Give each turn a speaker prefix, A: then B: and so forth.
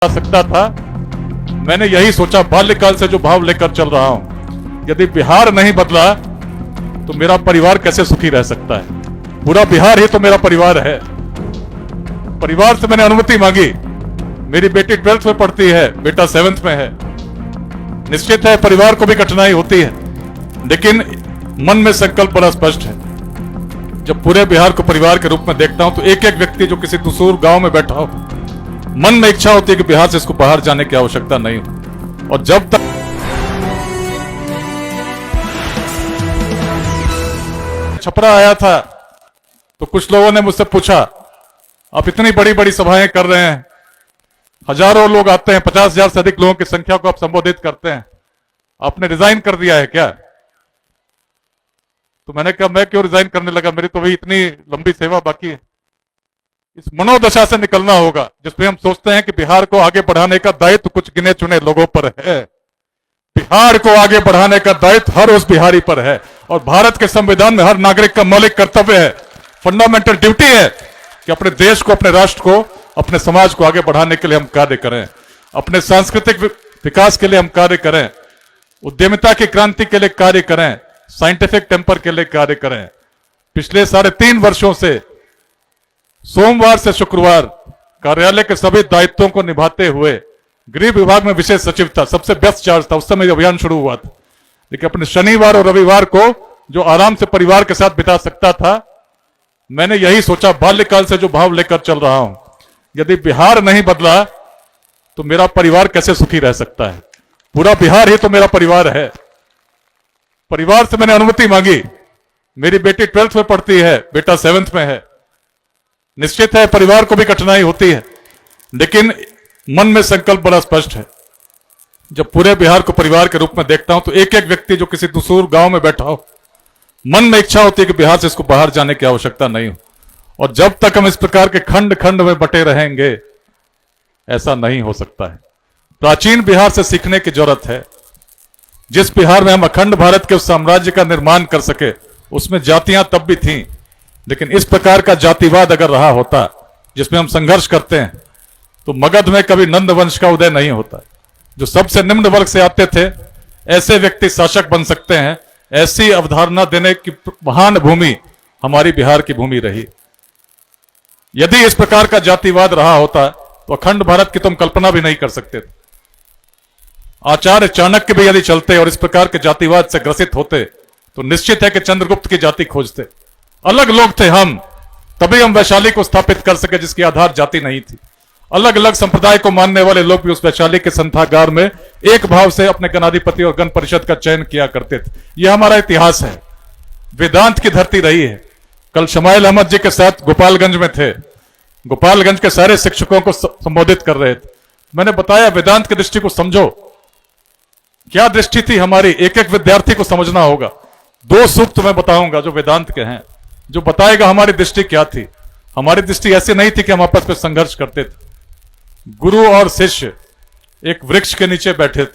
A: सकता था। मैंने यही सोचा बाल्यकाल से जो भाव लेकर चल रहा हूं, यदि बिहार नहीं बदला तो मेरा परिवार कैसे सुखी रह सकता है। पूरा बिहार ही तो मेरा परिवार है। परिवार से मैंने अनुमति मांगी। मेरी बेटी 12th में पढ़ती है, बेटा 7th में है। निश्चित है परिवार को भी कठिनाई होती है, लेकिन मन में संकल्प बड़ा स्पष्ट है। जब पूरे बिहार को परिवार के रूप में देखता हूं तो एक एक व्यक्ति जो किसी दूसरे गांव में बैठा हो, मन में इच्छा होती है कि बिहार से इसको बाहर जाने की आवश्यकता नहीं हो। और जब तक छपरा आया था तो कुछ लोगों ने मुझसे पूछा, आप इतनी बड़ी बड़ी सभाएं कर रहे हैं, हजारों लोग आते हैं, 50,000 से अधिक लोगों की संख्या को आप संबोधित करते हैं, आपने रिजाइन कर दिया है क्या? तो मैंने कहा मैं क्यों रिजाइन करने लगा, मेरी तो भाई इतनी लंबी सेवा बाकी है। इस मनोदशा से निकलना होगा जिसमें हम सोचते हैं कि बिहार को आगे बढ़ाने का दायित्व कुछ गिने चुने लोगों पर है। बिहार को आगे बढ़ाने का दायित्व हर उस बिहारी पर है, और भारत के संविधान में हर नागरिक का मौलिक कर्तव्य है, फंडामेंटल ड्यूटी है कि अपने देश को, अपने राष्ट्र को, अपने समाज को आगे बढ़ाने के लिए हम कार्य करें, अपने सांस्कृतिक विकास के लिए हम कार्य करें, उद्यमिता की क्रांति के लिए कार्य करें, साइंटिफिक टेम्पर के लिए कार्य करें। पिछले 3.5 वर्षों से सोमवार से शुक्रवार कार्यालय के सभी दायित्वों को निभाते हुए गृह विभाग में विशेष सचिव था, सबसे व्यस्त चार्ज था, उस समय अभियान शुरू हुआ था। लेकिन अपने शनिवार और रविवार को जो आराम से परिवार के साथ बिता सकता था, मैंने यही सोचा बाल्यकाल से जो भाव लेकर चल रहा हूं, यदि बिहार नहीं बदला तो मेरा परिवार कैसे सुखी रह सकता है। पूरा बिहार ही तो मेरा परिवार है। परिवार से मैंने अनुमति मांगी। मेरी बेटी 12th में पढ़ती है, बेटा 7th में है। निश्चित है परिवार को भी कठिनाई होती है, लेकिन मन में संकल्प बड़ा स्पष्ट है। जब पूरे बिहार को परिवार के रूप में देखता हूं तो एक एक व्यक्ति जो किसी दूसरे गांव में बैठा हो, मन में इच्छा होती है कि बिहार से इसको बाहर जाने की आवश्यकता नहीं हो। और जब तक हम इस प्रकार के खंड खंड में बटे रहेंगे, ऐसा नहीं हो सकता है। प्राचीन बिहार से सीखने की जरूरत है। जिस बिहार में हम अखंड भारत के उस साम्राज्य का निर्माण कर सके, उसमें जातियां तब भी थीं, लेकिन इस प्रकार का जातिवाद अगर रहा होता जिसमें हम संघर्ष करते हैं, तो मगध में कभी नंद वंश का उदय नहीं होता। जो सबसे निम्न वर्ग से आते थे, ऐसे व्यक्ति शासक बन सकते हैं, ऐसी अवधारणा देने की महान भूमि हमारी बिहार की भूमि रही। यदि इस प्रकार का जातिवाद रहा होता तो अखंड भारत की तुम कल्पना भी नहीं कर सकते थे। आचार्य चाणक्य भी यदि चलते और इस प्रकार के जातिवाद से ग्रसित होते तो निश्चित है कि चंद्रगुप्त की जाति खोजते। अलग लोग थे हम, तभी हम वैशाली को स्थापित कर सके जिसकी आधार जाति नहीं थी। अलग अलग संप्रदाय को मानने वाले लोग भी उस वैशाली के संथागार में एक भाव से अपने गणाधिपति और गण परिषद का चयन किया करते थे। यह हमारा इतिहास है, वेदांत की धरती रही है। कल शमाइल अहमद जी के साथ गोपालगंज में थे, गोपालगंज के सारे शिक्षकों को संबोधित कर रहे थे। मैंने बताया वेदांत की दृष्टि को समझो, क्या दृष्टि थी हमारी, एक एक विद्यार्थी को समझना होगा। 2 सूक्त मैं बताऊंगा जो वेदांत के हैं, जो बताएगा हमारी दृष्टि क्या थी। हमारी दृष्टि ऐसी नहीं थी कि हम आपस में संघर्ष करते थे। गुरु और शिष्य एक वृक्ष के नीचे बैठे थे,